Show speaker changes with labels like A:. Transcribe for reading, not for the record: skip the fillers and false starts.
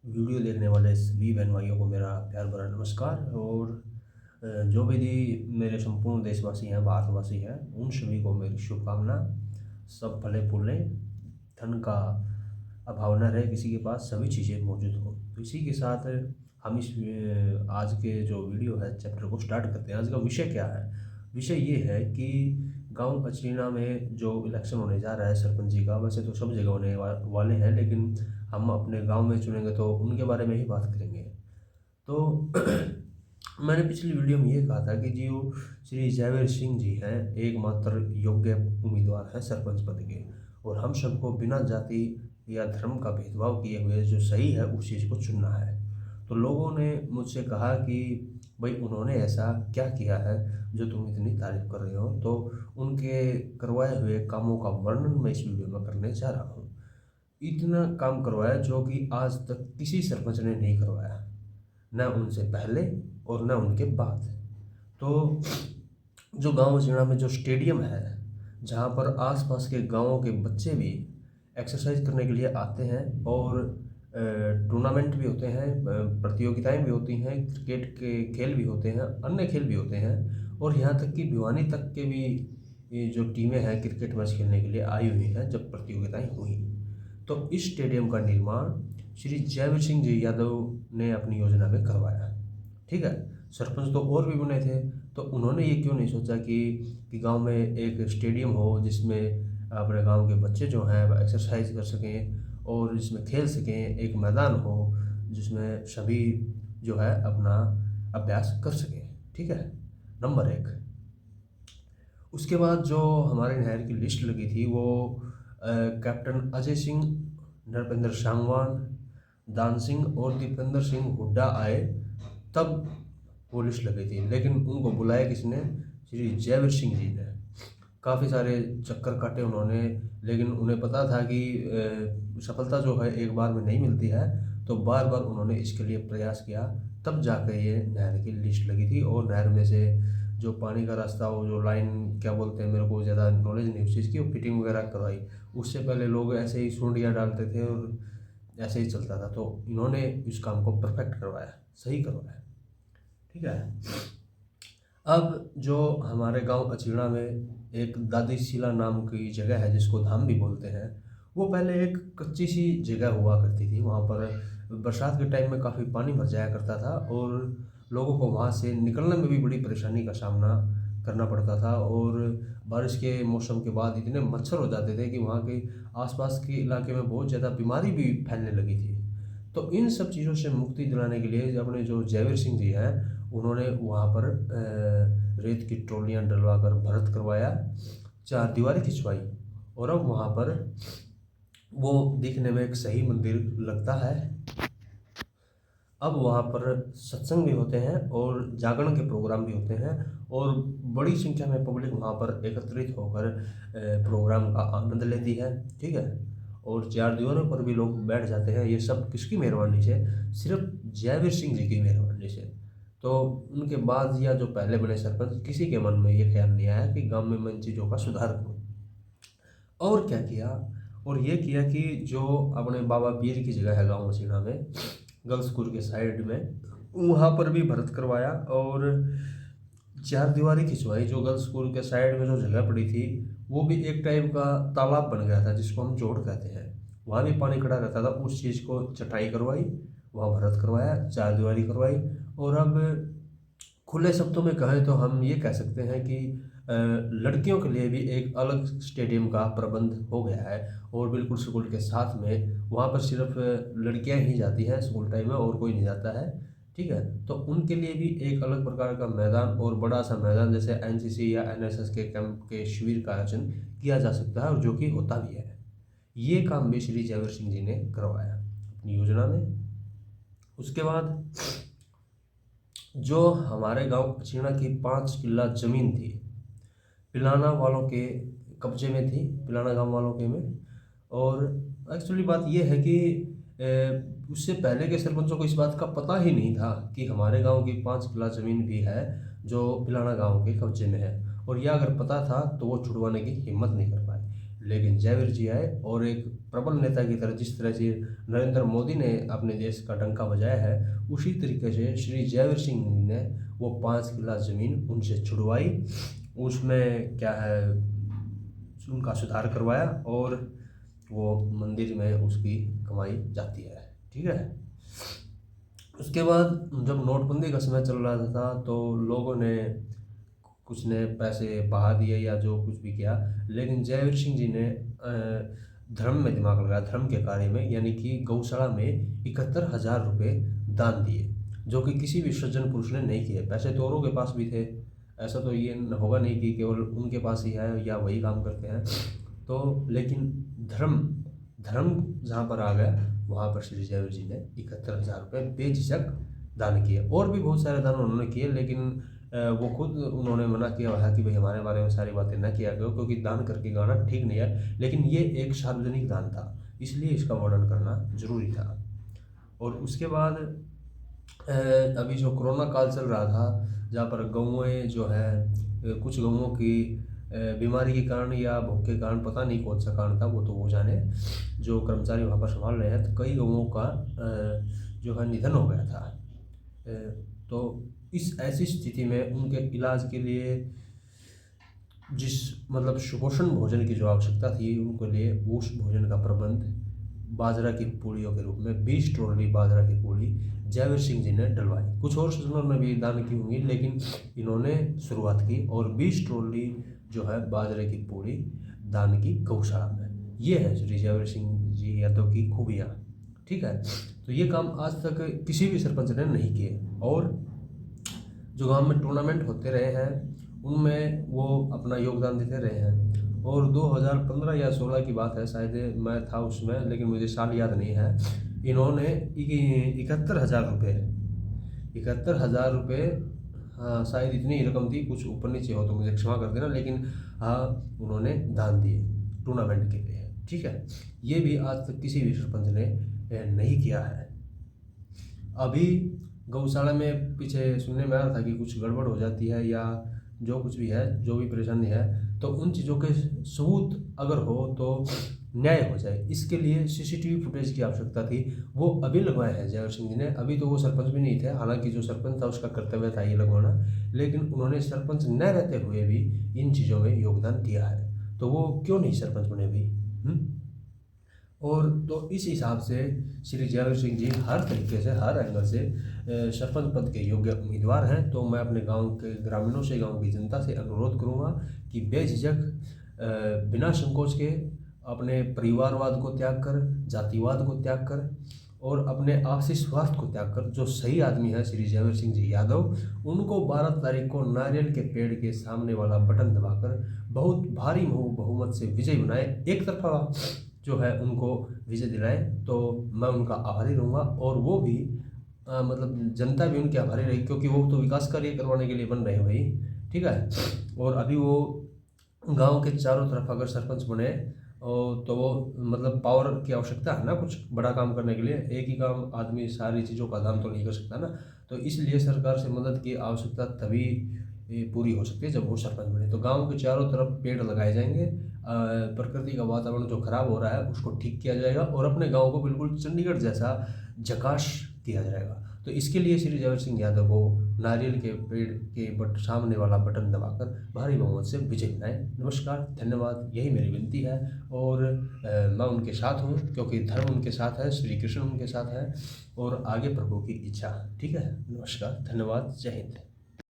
A: Video देखने वाले सभी बहन भाइयों को मेरा प्यार भरा नमस्कार। और जो भी मेरे संपूर्ण देशवासी हैं, भारतवासी हैं, उन सभी को मेरी शुभकामना। सब फले फूलें, धन का अभाव न रहे, किसी के पास सभी चीज़ें मौजूद हो। तो इसी के साथ हम इस आज के जो वीडियो है चैप्टर को स्टार्ट करते हैं। आज का विषय क्या है? विषय ये है कि गांव अचरीना में जो इलेक्शन होने जा रहा है सरपंच जी का, वैसे तो सब जगह होने वाले हैं, लेकिन हम अपने गांव में चुनेंगे तो उनके बारे में ही बात करेंगे। तो मैंने पिछली वीडियो में ये कहा था कि जो श्री जयवीर सिंह जी हैं, एकमात्र योग्य उम्मीदवार हैं सरपंच पद के, और हम सबको बिना जाति या धर्म का भेदभाव किए हुए जो सही है उस चीज़ को चुनना है। तो लोगों ने मुझसे कहा कि भाई उन्होंने ऐसा क्या किया है जो तुम इतनी तारीफ कर रहे हो। तो उनके करवाए हुए कामों का वर्णन मैं इस वीडियो में करने जा रहा हूँ। इतना काम करवाया जो कि आज तक किसी सरपंच ने नहीं करवाया, न उनसे पहले और न उनके बाद। तो जो गांव मसीणा में जो स्टेडियम है, जहां पर आसपास के गांवों के बच्चे भी एक्सरसाइज करने के लिए आते हैं, और टूर्नामेंट भी होते हैं, प्रतियोगिताएं भी होती हैं, क्रिकेट के खेल भी होते हैं, अन्य खेल भी होते हैं, और यहाँ तक कि भिवानी तक के भी ये जो टीमें हैं क्रिकेट मैच खेलने के लिए आई हुई हैं जब प्रतियोगिताएं हुई। तो इस स्टेडियम का निर्माण श्री जयवीर सिंह जी यादव ने अपनी योजना में करवाया। ठीक है, सरपंच तो और भी बने थे, तो उन्होंने ये क्यों नहीं सोचा कि गांव में एक स्टेडियम हो जिसमें अपने गांव के बच्चे जो हैं वह एक्सरसाइज कर सकें और जिसमें खेल सकें, एक मैदान हो जिसमें सभी जो है अपना अभ्यास कर सकें। ठीक है, नंबर एक। उसके बाद जो हमारे नहर की लिस्ट लगी थी वो कैप्टन अजय सिंह, नरपेंद्र सांगवान, दान सिंह और दीपेंद्र सिंह हुड्डा आए तब वो लिस्ट लगी थी। लेकिन उनको बुलाया किसने? श्री जयवीर सिंह जी ने। काफ़ी सारे चक्कर काटे उन्होंने, लेकिन उन्हें पता था कि सफलता जो है एक बार में नहीं मिलती है, तो बार बार उन्होंने इसके लिए प्रयास किया, तब जाकर ये नहर की लिस्ट लगी थी। और नहर में से जो पानी का रास्ता, वो जो लाइन क्या बोलते हैं, मेरे को ज़्यादा नॉलेज नहीं उस चीज़ की, वो फिटिंग वगैरह करवाई। उससे पहले लोग ऐसे ही सूंडियाँ डालते थे और ऐसे ही चलता था, तो इन्होंने इस काम को परफेक्ट करवाया, सही करवाया। ठीक है, अब जो हमारे गांव अचीणा में एक दादी शिला नाम की जगह है जिसको धाम भी बोलते हैं, वो पहले एक कच्ची सी जगह हुआ करती थी। वहाँ पर बरसात के टाइम में काफ़ी पानी भर जाया करता था और लोगों को वहाँ से निकलने में भी बड़ी परेशानी का सामना करना पड़ता था। और बारिश के मौसम के बाद इतने मच्छर हो जाते थे कि वहाँ के आसपास के इलाके में बहुत ज़्यादा बीमारी भी फैलने लगी थी। तो इन सब चीज़ों से मुक्ति दिलाने के लिए अपने जो जयवीर सिंह जी हैं, उन्होंने वहाँ पर रेत की ट्रॉलियाँ डलवा कर भरत करवाया, चार दीवारी खिंचवाई, और अब वहाँ पर वो दिखने में एक सही मंदिर लगता है। अब वहाँ पर सत्संग भी होते हैं और जागरण के प्रोग्राम भी होते हैं, और बड़ी संख्या में पब्लिक वहाँ पर एकत्रित होकर प्रोग्राम का आनंद लेती है। ठीक है, और चार दीवारों पर भी लोग बैठ जाते हैं। ये सब किसकी मेहरबानी से? सिर्फ जयवीर सिंह जी की मेहरबानी से। तो उनके बाद या जो पहले बने सरपंच, किसी के मन में ये ख्याल नहीं आया कि गांव में मैं इन चीज़ों का सुधार करूँ। और क्या किया? और ये किया कि जो अपने बाबा पीर की जगह है गाँव मसीना में, गर्ल्स स्कूल के साइड में, वहाँ पर भी भरत करवाया और चार दीवारी खिंचवाई। जो गर्ल्स स्कूल के साइड में जो जगह पड़ी थी, वो भी एक टाइप का तालाब बन गया था जिसको हम जोड़ कहते हैं। वहाँ भी पानी खड़ा रहता था, उस चीज़ को चटाई करवाई, वहाँ भरत करवाया, चार दीवारी करवाई। और अब खुले शब्दों में कहें तो हम ये कह सकते हैं कि लड़कियों के लिए भी एक अलग स्टेडियम का प्रबंध हो गया है, और बिल्कुल स्कूल के साथ में। वहाँ पर सिर्फ लड़कियां ही जाती हैं स्कूल टाइम में, और कोई नहीं जाता है। ठीक है, तो उनके लिए भी एक अलग प्रकार का मैदान, और बड़ा सा मैदान, जैसे एनसीसी या एनएसएस के कैंप के शिविर का आयोजन किया जा सकता है, और जो कि होता भी है। ये काम भी श्री जयवीर सिंह जी ने करवाया अपनी योजना में। उसके बाद जो हमारे गांव पचीना की 5 किल्ला जमीन थी, पिलाना वालों के कब्जे में थी, पिलाना गांव वालों के में। और एक्चुअली बात यह है कि उससे पहले के सरपंचों को इस बात का पता ही नहीं था कि हमारे गांव की 5 किल्ला ज़मीन भी है जो पिलाना गांव के कब्जे में है। और यह अगर पता था तो वो छुड़वाने की हिम्मत नहीं कर पाए। लेकिन जयवीर जी आए और एक प्रबल नेता की तरह, जिस तरह से नरेंद्र मोदी ने अपने देश का डंका बजाया है, उसी तरीके से श्री जयवीर सिंह जी ने वो 5 किला ज़मीन उनसे छुड़वाई, उसमें क्या है उनका सुधार करवाया और वो मंदिर में उसकी कमाई जाती है। ठीक है। उसके बाद जब नोटबंदी का समय चल रहा था तो लोगों ने कुछ ने पैसे बहा दिए या जो कुछ भी किया, लेकिन जयवीर सिंह जी ने धर्म में दिमाग लगाया, धर्म के कार्य में, यानी कि गौशाला में 71,000 रुपये दान दिए, जो कि किसी भी सज्जन पुरुष ने नहीं किए। पैसे तो औरों के पास भी थे, ऐसा तो ये होगा नहीं कि केवल उनके पास ही है या वही काम करते हैं। तो लेकिन धर्म धर्म जहाँ पर आ गया वहाँ पर श्री जयवीर जी ने 71,000 रुपये बेझिझक दान किए। और भी बहुत सारे दान उन्होंने किए, लेकिन वो खुद उन्होंने मना किया है कि भाई हमारे बारे में सारी बातें न किया करो, क्योंकि दान करके गाना ठीक नहीं है। लेकिन ये एक सार्वजनिक दान था, इसलिए इसका वर्णन करना जरूरी था। और उसके बाद अभी जो कोरोना काल चल रहा था, जहाँ पर गौएँ जो है कुछ गौओं की बीमारी के कारण या भूख के कारण, पता नहीं कौन सा कारण था, वो तो वो जाने, जो कर्मचारी वहाँ पर संभाल रहे हैं, तो कई गौओं का जो है निधन हो गया था। तो इस ऐसी स्थिति में उनके इलाज के लिए जिस मतलब सुपोषण भोजन की जो आवश्यकता थी, उनके लिए उस भोजन का प्रबंध बाजरा की पूड़ियों के रूप में 20 ट्रॉली बाजरा की पूड़ी जयवीर सिंह जी ने डलवाई। कुछ और सज्जनों ने भी दान की होंगी, लेकिन इन्होंने शुरुआत की और 20 ट्रॉली जो है बाजरे की पूड़ी दान की गौशाला में। ये है श्री जयवीर सिंह जी यादव की खूबियाँ। ठीक है। तो ये काम आज तक किसी भी सरपंच ने नहीं किए। और जो गांव में टूर्नामेंट होते रहे हैं उनमें वो अपना योगदान देते रहे हैं। और 2015 या 16 की बात है, शायद मैं था उसमें, लेकिन मुझे साल याद नहीं है, इन्होंने 71,000 रुपये 71,000 रुपये, हाँ शायद इतनी ही रकम थी, कुछ ऊपर नीचे हो तो मुझे क्षमा कर देना, लेकिन हाँ उन्होंने दान दिए टूर्नामेंट के लिए। ठीक है। ये भी आज तक किसी भी सरपंच ने नहीं किया है। अभी गौशाला में पीछे सुनने में आ रहा था कि कुछ गड़बड़ हो जाती है या जो कुछ भी है, जो भी परेशानी है, तो उन चीज़ों के सबूत अगर हो तो न्याय हो जाए, इसके लिए सीसीटीवी फुटेज की आवश्यकता थी। वो अभी लगवाए हैं जयवीर सिंह जी ने। अभी तो वो सरपंच भी नहीं थे, हालांकि जो सरपंच था उसका कर्तव्य था ये लगवाना, लेकिन उन्होंने सरपंच न रहते हुए भी इन चीज़ों में योगदान दिया है, तो वो क्यों नहीं सरपंच बने भी। और तो इस हिसाब से श्री जयवीर सिंह जी हर तरीके से, हर एंगल से सरपंच पद के योग्य उम्मीदवार हैं। तो मैं अपने गांव के ग्रामीणों से, गांव की जनता से अनुरोध करूंगा कि बेझिझक बिना संकोच के अपने परिवारवाद को त्याग कर, जातिवाद को त्याग कर और अपने आपसी स्वार्थ को त्याग कर, जो सही आदमी है श्री जयवीर सिंह जी यादव, उनको 12 तारीख को नारियल के पेड़ के सामने वाला बटन दबाकर बहुत भारी बहुमत से विजय बनाए, एक तरफा जो है उनको विजय दिलाए, तो मैं उनका आभारी रहूँगा। और वो भी मतलब जनता भी उनकी आभारी रही, क्योंकि वो तो विकास कार्य करवाने के लिए बन रहे हैं भाई। ठीक है। और अभी वो गांव के चारों तरफ अगर सरपंच बने तो वो मतलब पावर की आवश्यकता है ना, कुछ बड़ा काम करने के लिए। एक ही काम आदमी सारी चीज़ों का दाम तो नहीं कर सकता ना, तो इसलिए सरकार से मदद की आवश्यकता तभी पूरी हो सकती है जब वो सरपंच बने। तो गांव के चारों तरफ पेड़ लगाए जाएंगे, प्रकृति का वातावरण जो खराब हो रहा है उसको ठीक किया जाएगा और अपने गांव को बिल्कुल चंडीगढ़ जैसा झकाश किया जाएगा। तो इसके लिए श्री जयवीर सिंह यादव को नारियल के पेड़ के सामने वाला बटन दबाकर भारी बहुमत से विजय बनाएं। नमस्कार, धन्यवाद, यही मेरी विनती है। और मैं उनके साथ हूँ, क्योंकि धर्म उनके साथ है, श्री कृष्ण उनके साथ है और आगे प्रभु की इच्छा। ठीक है। नमस्कार, धन्यवाद, जय हिंद।